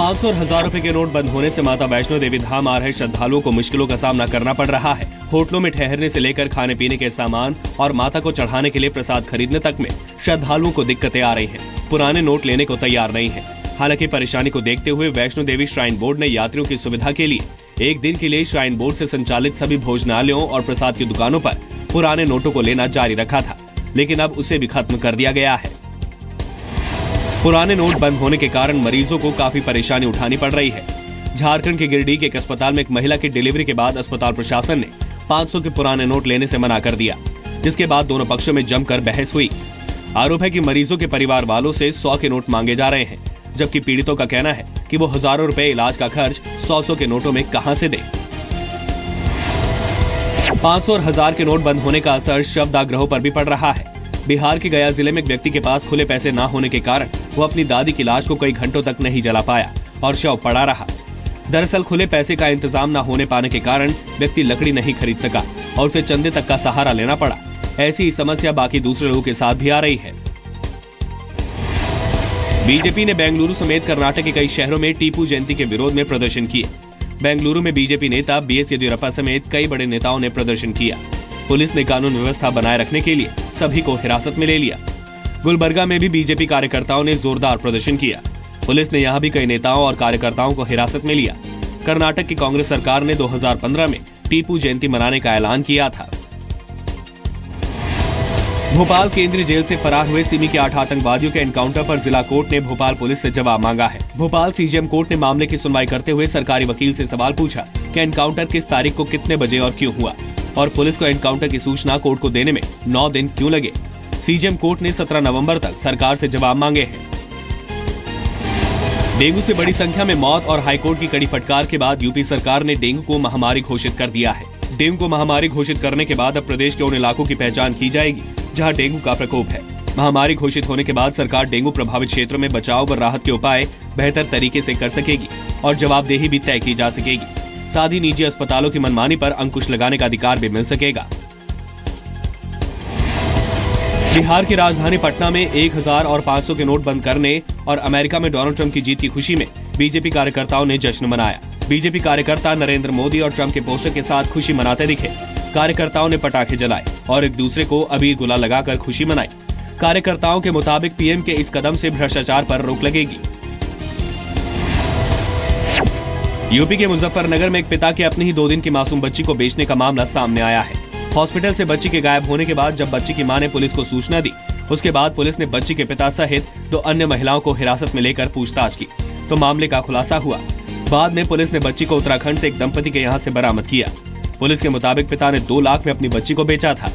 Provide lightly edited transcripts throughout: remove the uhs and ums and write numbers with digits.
500 और 1000 रुपए के नोट बंद होने से माता वैष्णो देवी धाम आ रहे श्रद्धालुओं को मुश्किलों का सामना करना पड़ रहा है। होटलों में ठहरने से लेकर खाने पीने के सामान और माता को चढ़ाने के लिए प्रसाद खरीदने तक में श्रद्धालुओं को दिक्कतें आ रही हैं। पुराने नोट लेने को तैयार नहीं है। हालांकि परेशानी को देखते हुए वैष्णो देवी श्राइन बोर्ड ने यात्रियों की सुविधा के लिए एक दिन के लिए श्राइन बोर्ड से संचालित सभी भोजनालयों और प्रसाद की दुकानों पर पुराने नोटों को लेना जारी रखा था, लेकिन अब उसे भी खत्म कर दिया गया है। पुराने नोट बंद होने के कारण मरीजों को काफी परेशानी उठानी पड़ रही है। झारखंड के गिरिडीह के एक अस्पताल में एक महिला की डिलीवरी के बाद अस्पताल प्रशासन ने 500 के पुराने नोट लेने से मना कर दिया, जिसके बाद दोनों पक्षों में जमकर बहस हुई। आरोप है कि मरीजों के परिवार वालों से 100 के नोट मांगे जा रहे हैं, जबकि पीड़ितों का कहना है कि वो हजारों रुपए इलाज का खर्च 100 के नोटों में कहां से दें। 500 और 1000 के नोट बंद होने का असर शवदाह पर भी पड़ रहा है। बिहार के गया जिले में एक व्यक्ति के पास खुले पैसे न होने के कारण वो अपनी दादी की लाश को कई घंटों तक नहीं जला पाया और शव पड़ा रहा। दरअसल खुले पैसे का इंतजाम न होने पाने के कारण व्यक्ति लकड़ी नहीं खरीद सका और उसे चंदे तक का सहारा लेना पड़ा। ऐसी ही समस्या बाकी दूसरे लोगों के साथ भी आ रही है। बीजेपी ने बेंगलुरु समेत कर्नाटक के कई शहरों में टीपू जयंती के विरोध में प्रदर्शन किए। बेंगलुरु में बीजेपी नेता बीएस येदियुरप्पा समेत कई बड़े नेताओं ने प्रदर्शन किया। पुलिस ने कानून व्यवस्था बनाए रखने के लिए सभी को हिरासत में ले लिया। गुलबर्गा में भी बीजेपी कार्यकर्ताओं ने जोरदार प्रदर्शन किया। पुलिस ने यहां भी कई नेताओं और कार्यकर्ताओं को हिरासत में लिया। कर्नाटक की कांग्रेस सरकार ने 2015 में टीपू जयंती मनाने का ऐलान किया था। भोपाल केंद्रीय जेल से फरार हुए सिमी के 8 आतंकवादियों के एनकाउंटर पर जिला कोर्ट ने भोपाल पुलिस से जवाब मांगा है। भोपाल सीजेएम कोर्ट ने मामले की सुनवाई करते हुए सरकारी वकील से सवाल पूछा कि एनकाउंटर किस तारीख को कितने बजे और क्यों हुआ, और पुलिस को एनकाउंटर की सूचना कोर्ट को देने में 9 दिन क्यों लगे। सीजेएम कोर्ट ने 17 नवंबर तक सरकार से जवाब मांगे हैं। डेंगू से बड़ी संख्या में मौत और हाईकोर्ट की कड़ी फटकार के बाद यूपी सरकार ने डेंगू को महामारी घोषित कर दिया है। डेंगू को महामारी घोषित करने के बाद अब प्रदेश के उन इलाकों की पहचान की जाएगी जहां डेंगू का प्रकोप है। महामारी घोषित होने के बाद सरकार डेंगू प्रभावित क्षेत्रों में बचाव व राहत के उपाय बेहतर तरीके से कर सकेगी और जवाबदेही भी तय की जा सकेगी। साथ ही निजी अस्पतालों की मनमानी पर अंकुश लगाने का अधिकार भी मिल सकेगा। बिहार की राजधानी पटना में 1000 और 500 के नोट बंद करने और अमेरिका में डोनाल्ड ट्रंप की जीत की खुशी में बीजेपी कार्यकर्ताओं ने जश्न मनाया। बीजेपी कार्यकर्ता नरेंद्र मोदी और ट्रंप के पोस्टर के साथ खुशी मनाते दिखे। कार्यकर्ताओं ने पटाखे जलाए और एक दूसरे को अबीर गुलाल लगाकर खुशी मनाई। कार्यकर्ताओं के मुताबिक पीएम के इस कदम से भ्रष्टाचार पर रोक लगेगी। यूपी के मुजफ्फरनगर में एक पिता के अपनी ही 2 दिन की मासूम बच्ची को बेचने का मामला सामने आया है। हॉस्पिटल से बच्ची के गायब होने के बाद जब बच्ची की मां ने पुलिस को सूचना दी, उसके बाद पुलिस ने बच्ची के पिता सहित 2 अन्य महिलाओं को हिरासत में लेकर पूछताछ की तो मामले का खुलासा हुआ। बाद में पुलिस ने बच्ची को उत्तराखंड से एक दंपति के यहां से बरामद किया। पुलिस के मुताबिक पिता ने 2 लाख में अपनी बच्ची को बेचा था।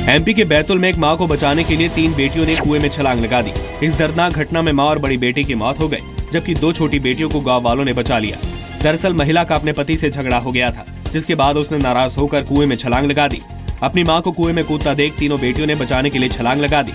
एमपी के बैतूल में एक मां को बचाने के लिए 3 बेटियों ने कुएं में छलांग लगा दी। इस दर्दनाक घटना में मां और बड़ी बेटी की मौत हो गई, जबकि 2 छोटी बेटियों को गांव वालों ने बचा लिया। दरअसल महिला का अपने पति से झगड़ा हो गया था, जिसके बाद उसने नाराज होकर कुएं में छलांग लगा दी। अपनी मां को कुएं में कूदता देख तीनों बेटियों ने बचाने के लिए छलांग लगा दी।